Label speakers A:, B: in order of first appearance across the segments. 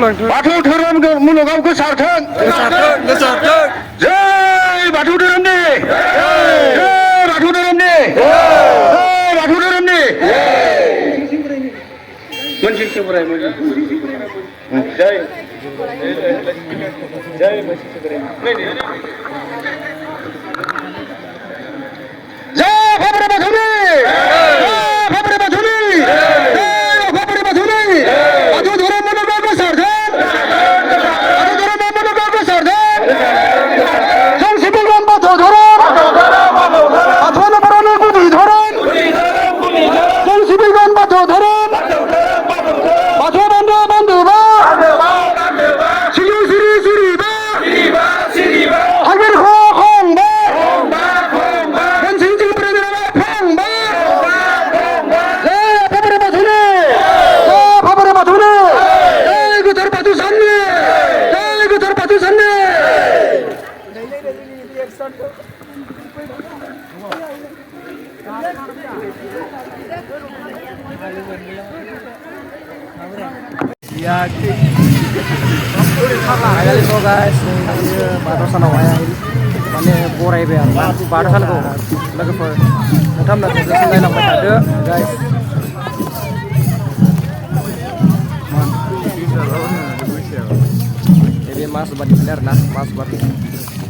A: बाथौ धोरोम मुलुगाव गोसारथों जय बाथौ धोरोमनि जय बाथौ धोरोमनि जय बाथौ धोरोमनि मोनसे बोराय जय जय मोनसे बोराय जय फाबुरे बाथौनि फाबुरे बाथौनि फाबुरे बाथौनि बाथौ धोरोम मुलुगाव गोसारथों बाथौ धोरोम मुलुगाव गोसारथों जों सिबिगोन बाथौ धोरोम बाथौआनो बर'नि गुदि धोरोम जों सिबिगोन बाथौ धोरोम बाथौ बान्दो बान्दोबा सिजौ सिरि सिरिबा हागिर खंबा फेनसिं ब्रेदेरा फंबा जय फाबुरे बाथौनि जय फाबुरे बाथौनि जय गोथार बाथौ साननि जय गोथार बाथौ साननि
B: Finally so guys, ini baru sana wayang mana borai be arna baru sana ko logofor motam na selesai lang ada guys. Jadi mas buat bener nah, mas buat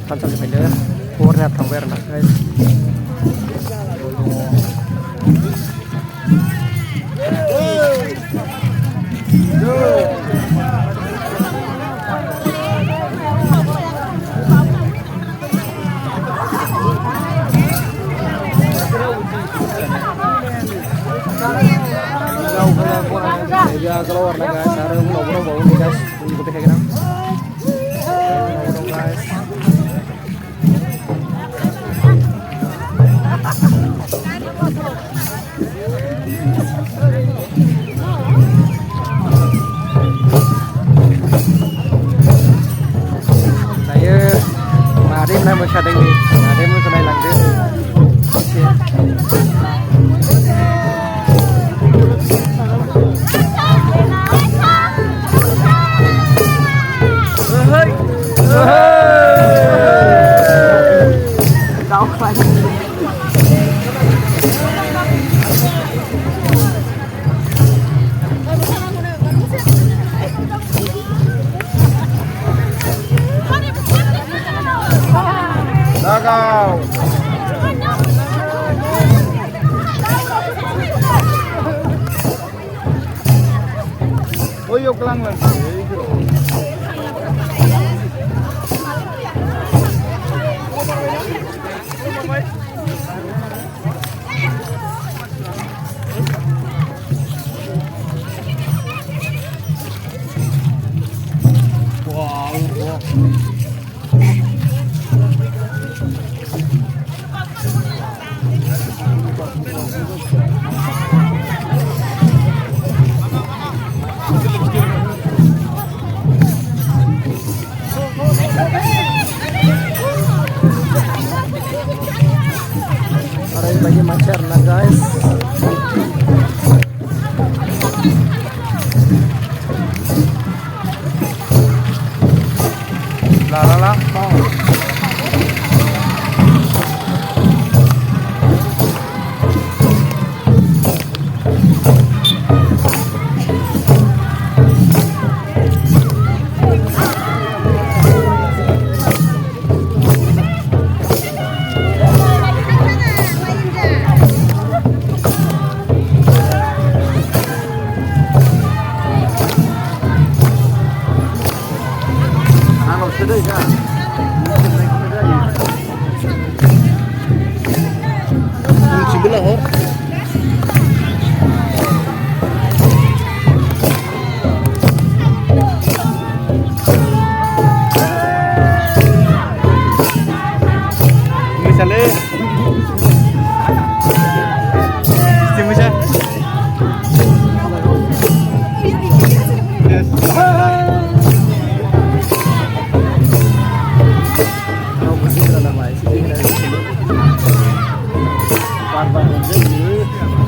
B: kantor bener, kornya tamper nah guys. Ya keluar nah guys, ada ulang bau nih guys, ini kita kayak guys. Saya Marim lah berkata ini, Marim itu naik langit. Lagaw. Oyok lang lang. Bagi macar nah guys. La.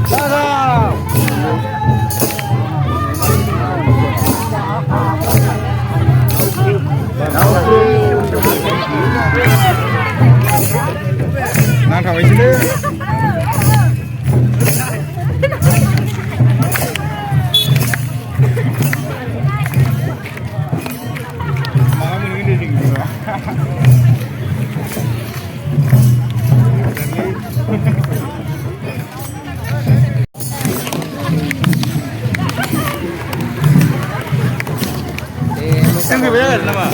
B: Dadah! kawin sini.
C: Tunggu banyak nama.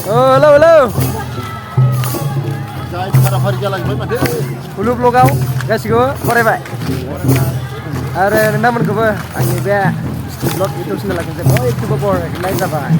B: Halo, halo. Hulu blogau, gaसिबो फरायबाय आरो नोंथांमोनखौबो आंनि बे blog YouTube चेनेलखौ बयखौबो बरायनाय जाबाय।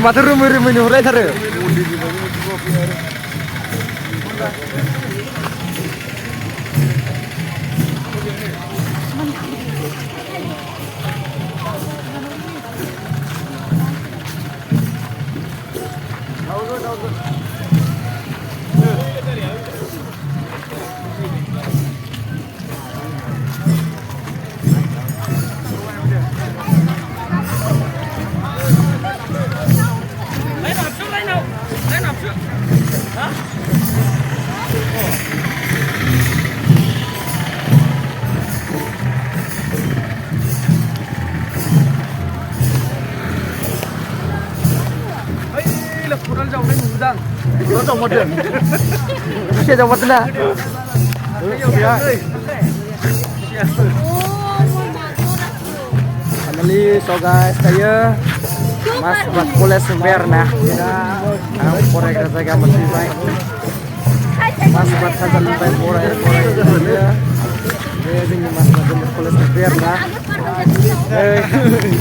B: माथो रोमै रोमै नुहुरलायथारो। Siya dapat na. Finally, so guys, tayo mas buat kulit sumber nah. Ang pore kerja kamu sih baik. Mas buat kerja lebih pore. Jadi mas buat kulit sumber nah.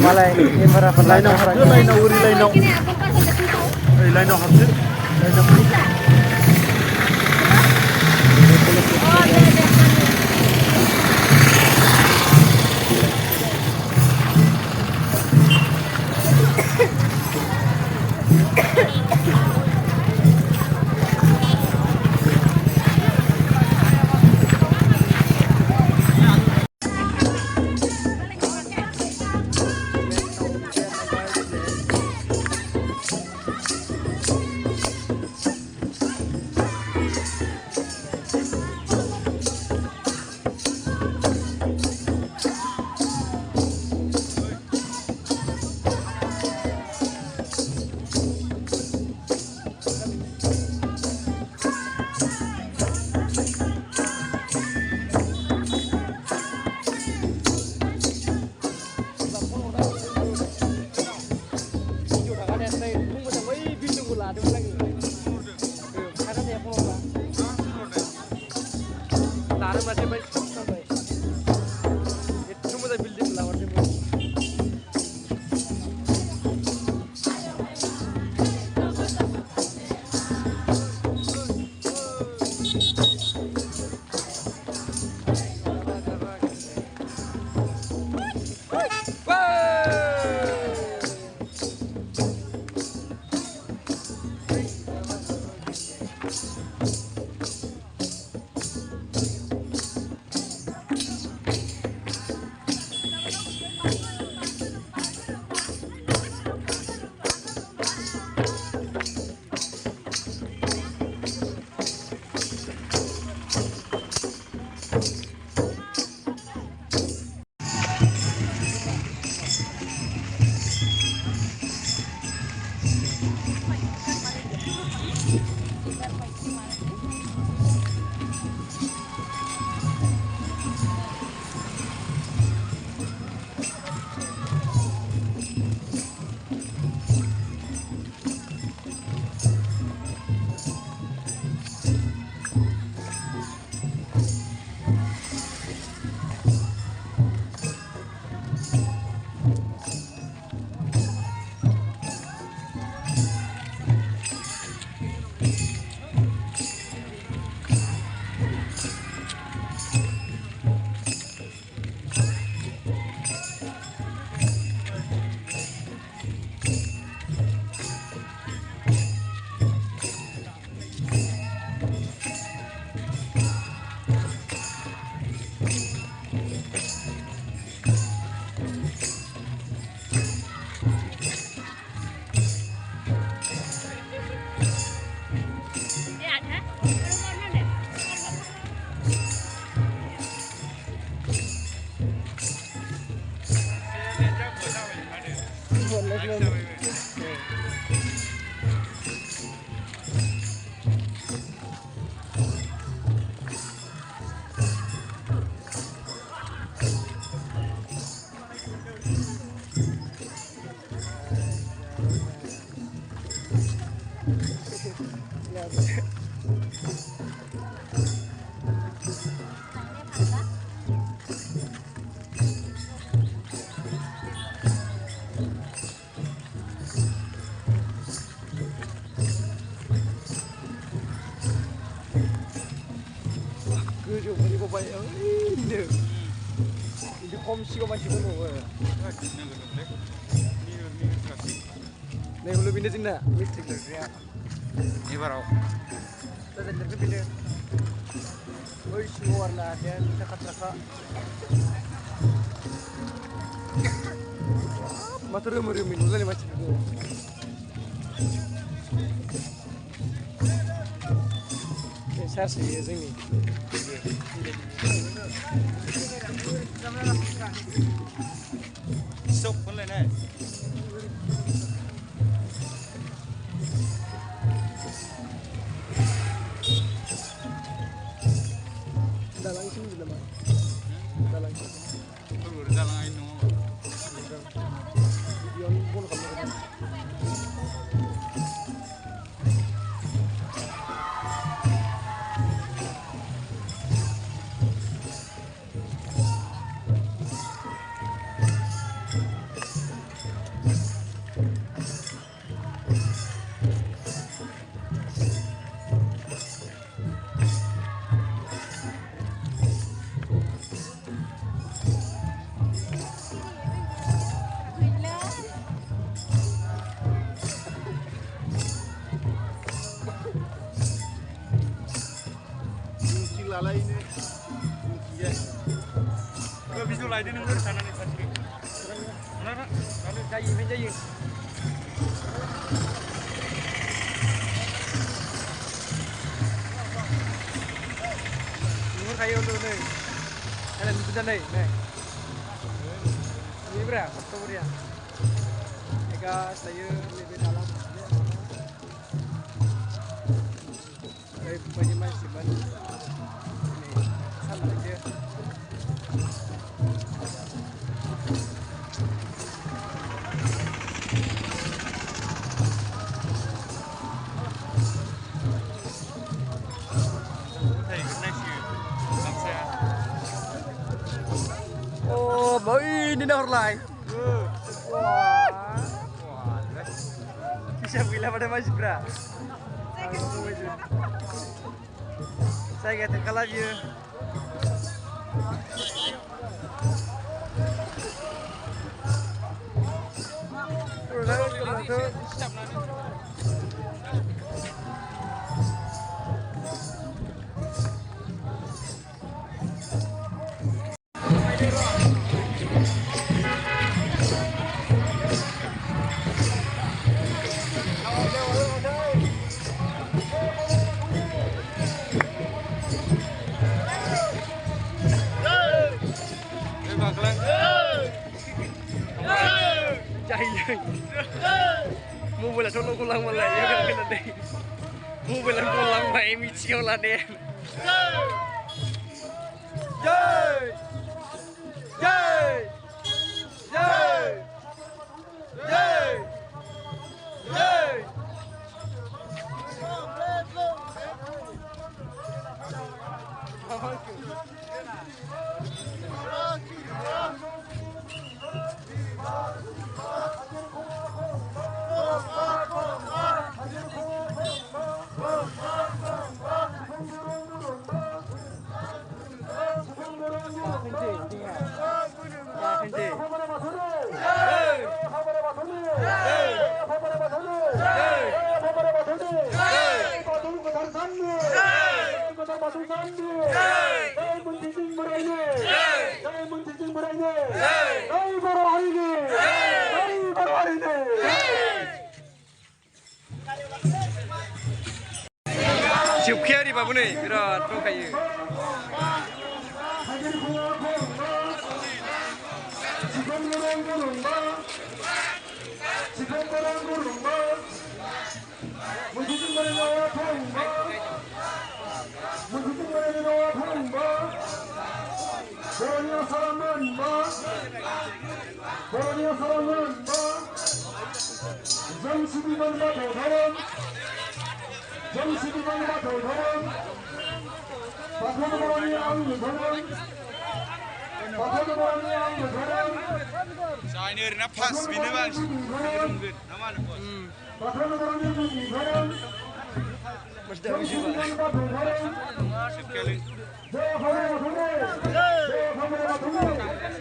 B: Malay ini berapa lain orang? Lain uri lain. Lain harus. Cứ beribu baik, ini komsi kau masih penuh. Nih belum pindah sini, mesti kerja.
C: Ini baru.
B: Kita jadi pindah. Oh, semua warna dan cakap-cakap. Matur rumah-rumah ini macam itu. Saya sih ini.
C: Sok pun lain.
B: Dah langsung di dalam. Dah langsung.
C: Turun dalam ini.
B: Video ni pun kamu.
C: Lalai ini. Ya. Kau bisa lalai ini nunggu sana nih tadi. Mana? Kalau jaya, menjaya. Nunggu kayu dulu nih. Kalian sudah nih. Ini berapa? Satu dia. Ega saya lebih dalam. Dari penyeman siban. Sama aja. Oh, boy, ini dah online. Wah. Bisa bila pada masih bra. Saya kata kalau dia Mu boleh tolong ulang malah ya kan kena deh. Mu boleh ulang mai micil lah deh. Jai! Jai! Jai! Jai! Jai! Siap kiri babu nih, berat tuh kayu.
A: Borneo Salaman, Zam Sibiban Bato Dharam, 정식이건과 도서는 박원원이 안무서는 박원원이 안무서는
C: Saya ini hari nafas, bina bang. Nama apa?
A: 박원원이 안무서는 정식이건과 도서는
C: Sekali.
A: जय भगवान भगवान जय भगवान भगवान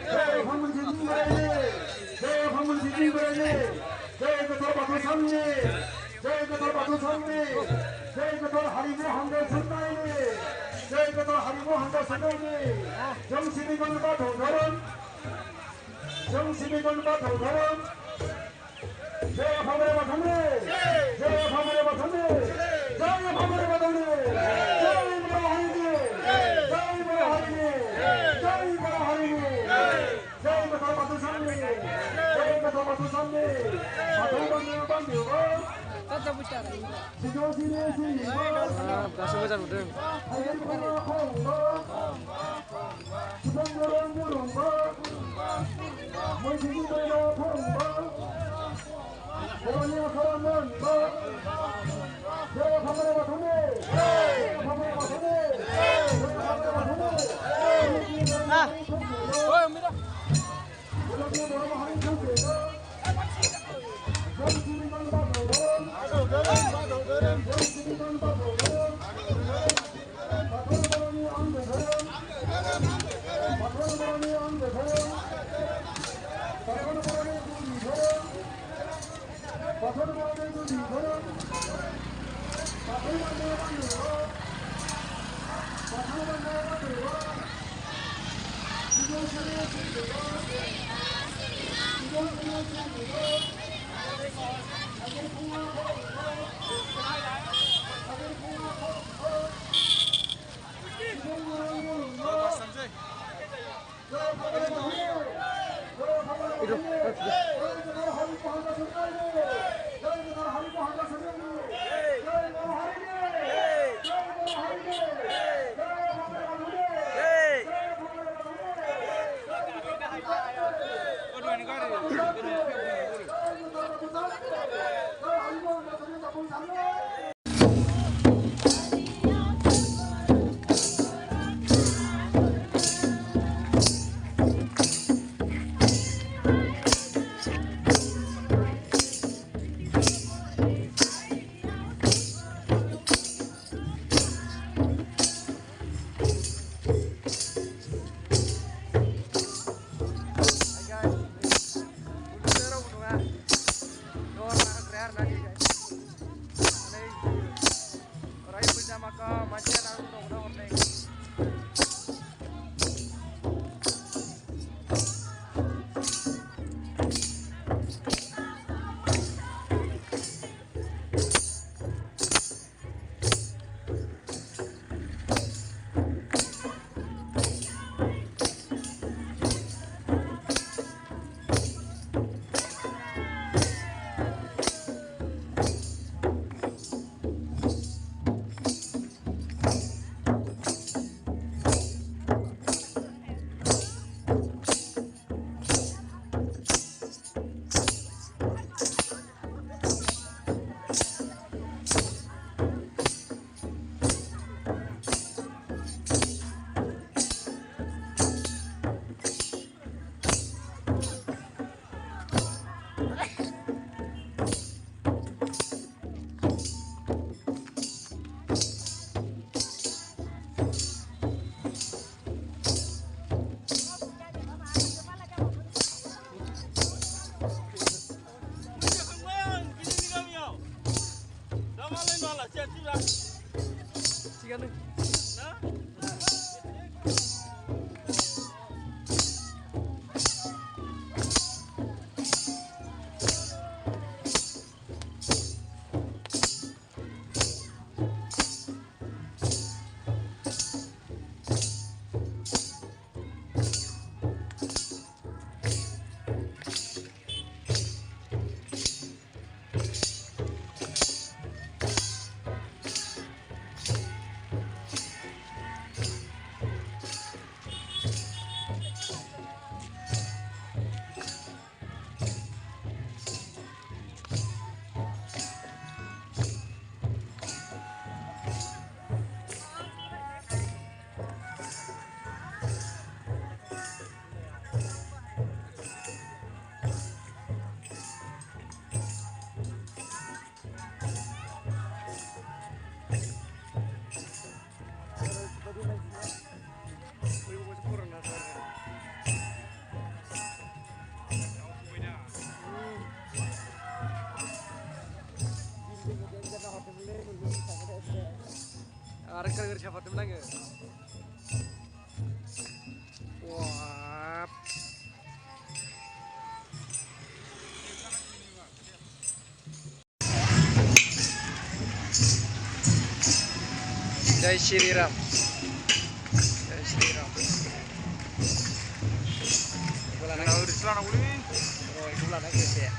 A: जय भगवान जी बराने जय भगवान जी बराने जय कथर बातु सामने जय कथर बातु सामने जय कथर हरिमो हमदे सुनाइने जय कथर हरिमो हमदे सुनाइने 정신이 건바 도서는 정신이 건바 도서는 जय भगवान भगवान जय भगवान भगवान जय भगवान भगवान जय
B: Langsung aja udah. Reker siapa temen lagi? Wah. Jai Shri Ram. Jai Shri Ram. Bulan lagi. Oh, bulan lagi ya.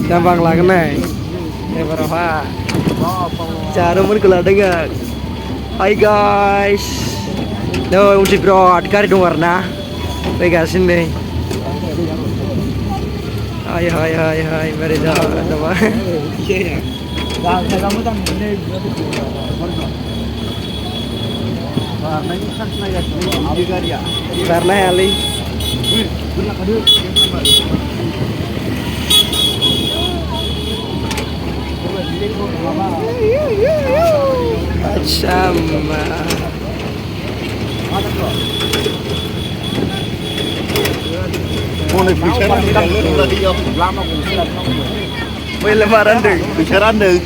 B: Gampang lah kena. Ya berapa? Cara mun kula dengar. Hai guys. No, uji bro, adkar dong warna. Baik sini. Hai, mari dah. Apa? Iya. Dah, kamu dah ini. Wah, ini kan saya juga dia. Karena Ali. Sama.
A: Mau bicara tadi ya lama
B: Woi lebaran deh.
A: bicara deh.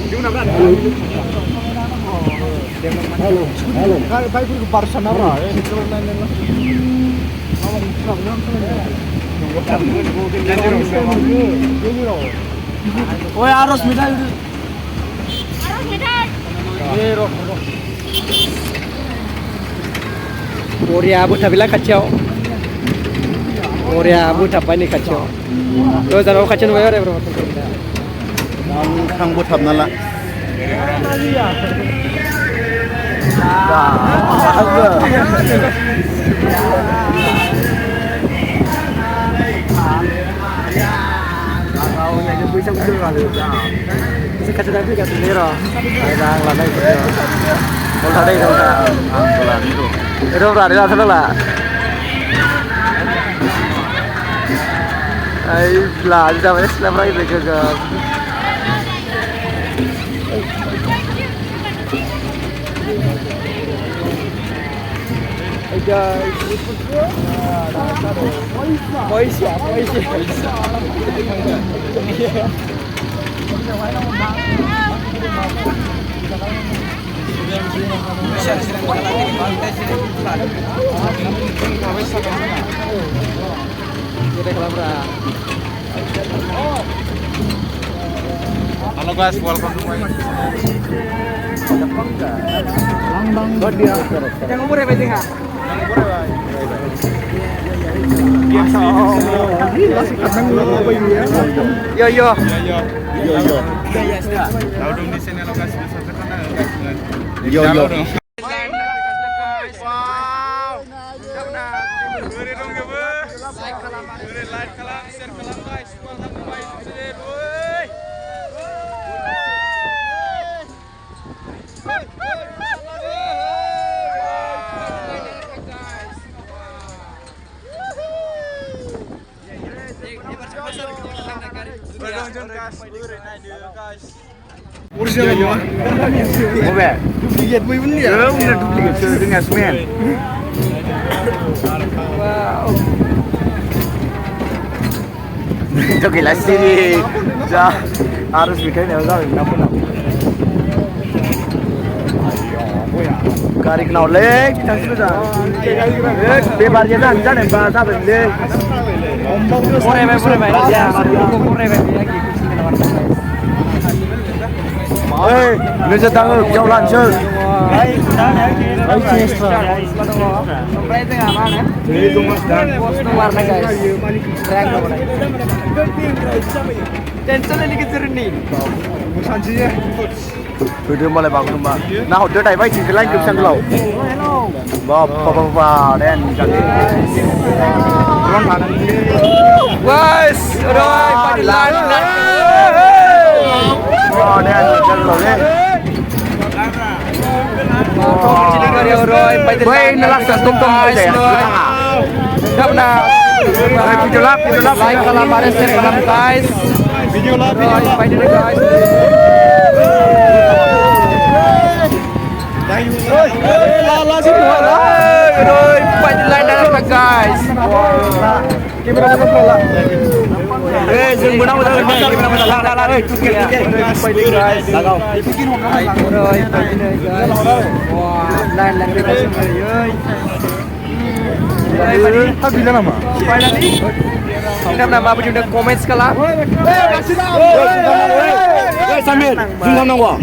A: Halo. Kai ke Barca nara. Woi arus midai.
B: Korea Abu Dhabi lah kacau. Korea Abu Dhabi ini kacau. Terus kalau kacau bayar ya berapa?
A: Kang buat hab nala.
B: Kacau tapi kacau merah. Ada lada itu. Kalau ada itu kan. Itu berarti lah salah lah. Ay, lah, kita masih selama lagi bergerak. Hey guys, Poisya.
C: Halo guys, welcome to my
B: Yang umur berapa tinggal? Yo.
C: Tahu dong di sini lokasi wisata kan ada.
A: Yo.
C: Wow. Beri dong ya, Bu. Like kalang, share kalang guys. Welcome to my channel. Woi.
A: Duplicate boy bener ya? Bener duplicate dengan semen.
B: Wow.
A: Itu gila sih. Ya harus bikin ya udah kenapa. Kari kenal lek, kita sudah. Bebar jalan jangan bahasa bende.
B: Pure ya. Lagi.
A: Hey, ngejar tangan, jauh lanjut. Itu mas dan.
B: Warna guys. Tension ini kejer nih.
A: Sanjinya.
B: Video malah Bagurumbá. Nah, udah tadi baik sih lain kesan dulu. Bapak dan kali. Guys, rồi pai lain. Dan kan lo ni. Rồi pai nalak tum guys. Siap na. Video lap. Like kalau pada share kalau guys. Video lap. Pai ni guys. La semua lah. Rồi pai lain dah guys. Kamera bola. Dừng bữa nào rồi, kamera la ơi, chụp kìa. Pai đi guys. Lagau. Rồi pai ni guys. Wah, lain đi guys ơi.
C: Apa bila nama?
B: Pai lagi. Nama apa juga komen sekali.
C: Samir, sungguh nangwa.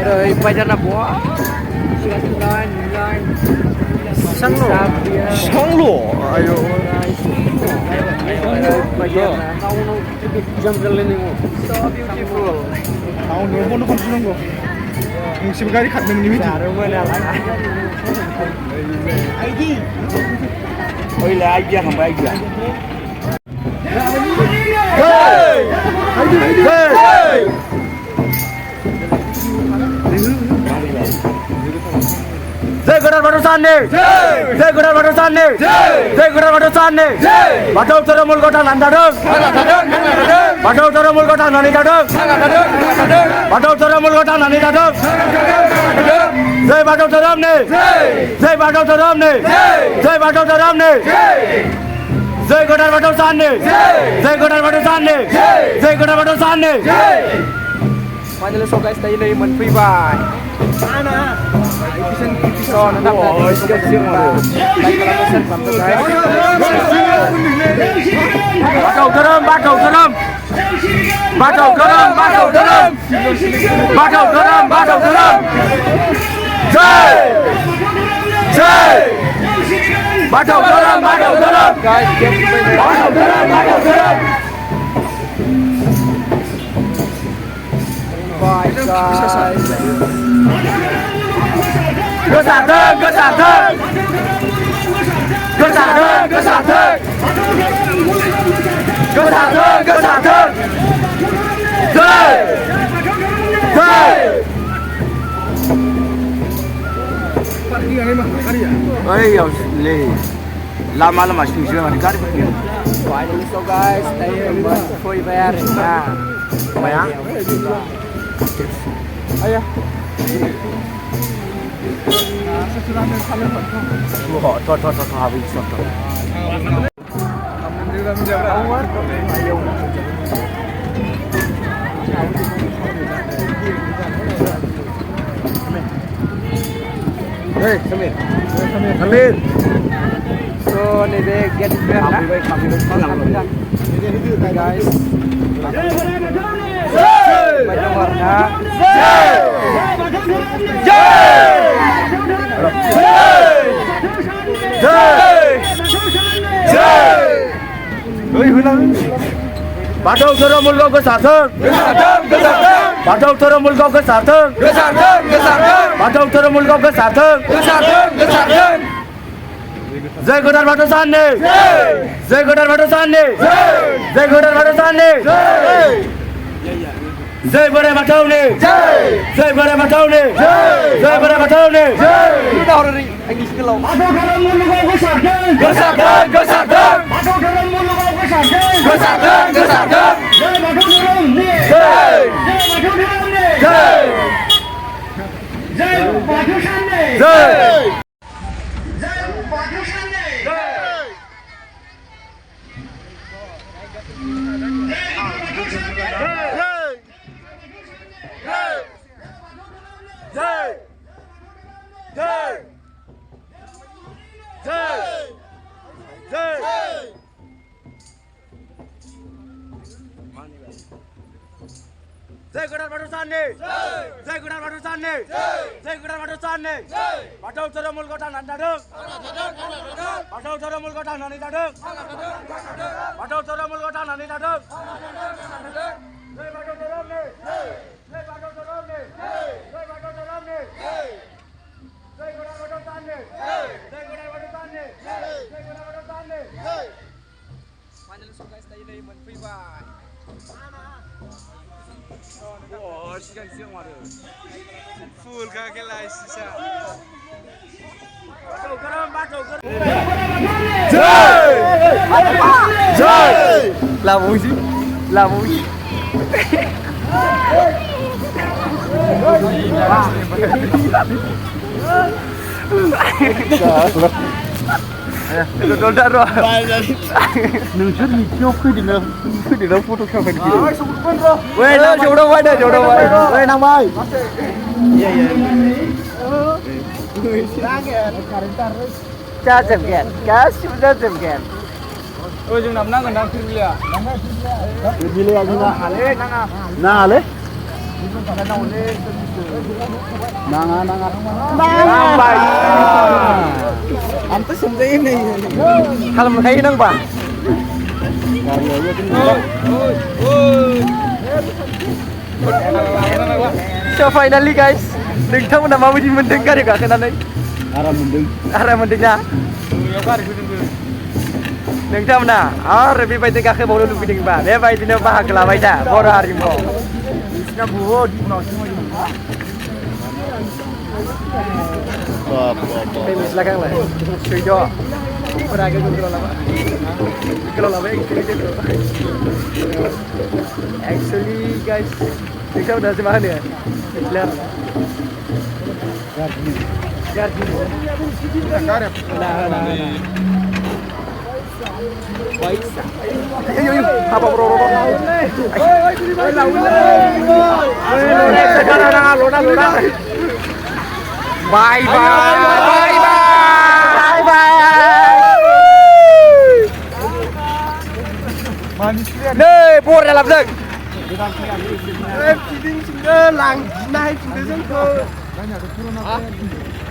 B: Rồi pai dah nak buat.
C: Sanglo. Ayo. Jungle ini.
B: So beautiful.
C: Tahu nombor nombor sungguh. Musim kali kat dengan ini. ID. Oh iya ID yang baik ya. Hey! Hey!
B: Jai Godar Batusan ni. Jai Godar Batusan ni. Jai Godar Batusan ni. Batau Terumul Kota Nandadung. Batau Terumul Kota Nanidadung. Batau Terumul Kota Nanidadung. Jai Batau Terum ni. Jai Batau Terum ni. Jai Batau Terum ni. Jai Godar Batusan ni. Jai Godar Batusan ni. Jai Godar Batusan ni. Finally, so guys, tayo na yung free buy. Ana. Episode na tapos. Like kalau guys. Batau Terum. Jai. Batau Terum. Guys, Batau Terum. Bye guys. Kesateng. Ay, le. Lama susu mari kari. Finally so guys, tayo foi bayar na. Bayar? Ayah. Thôi habis satu. Hey, Samir. So, ni deh get it back. Guys. Macam warna. Batau Terumul Kota Sarthang. Batau Terumul Kota Sarthang. Batau Terumul Kota Sarthang. Jai Godar Batusan ni. Jai Godar Batusan ni. Jai Godar Batusan ni. Jai Godar Batau ni. Jai Godar Batau ni. Jai Godar Batau ni. Kita orang English kelau.
A: Batau Terumul Kota Sarthang. Batau Terumul Kota Sarthang. Jai Batau Terum ni. Jai Batau Terum ni. Jai Batusan ni.
B: Jai Godar Batusan ni. Jai Godar Batusan ni. Jai Godar Batusan ni. Batau Terumul Kota Nandadung. Batau Terumul Kota Nanidadung. Batau Terumul Kota Nanidadung. Jai Batau Terum.
C: Wah, siang-siang ada. Full kakek lah sisa.
B: Làm vui chứ. Làm vui. Nó đã rồi.
A: नोंसोर मिथिङाव फैदेरना फट' खालामनो
B: Weh, jauh đâu vậy đây, jauh đâu vậy?
A: ओइ नांबाय
B: Iya, iya. Cacem kan? Kasih cacem kan?
C: Oh, jom nak menang dan firman.
A: बिलाया जोंना नाङालै नाङा
B: Nampai.
A: आंथ' सोंजायो नै
B: Kalau kayak nang bang.
A: गारियावबो जोंना
B: So finally guys, nोंथांमोना माबायदि मोनदों गारि गाखोनानै?
A: आराम मोनदों
B: आराम मोनदोंना?
C: Yang kari kudung.
B: नोंथांमोना आरो बेबायदि गाखोबावनो लुबैदोंबा बेबायदिनो बाहागो लाबाय था बर' हारिमुआव।
A: बिसिना बुहुद उनावसो मोजां
B: Famous lah kan lah. Sudah. Peraga kontrol apa? Kalau lah baik itu. Actually guys, kita udah semahan ya. Lihat. Nah. Baik. Ayo. Apa bro? Lona. Bye. Đây, buồn là làm gì? Em chỉ định làng này chúng tôi dân thơ.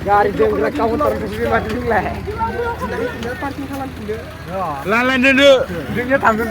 B: Gari jeng gerak kamu taruh ke sini mati lah.
C: Lan dulu.
B: Dia tanggung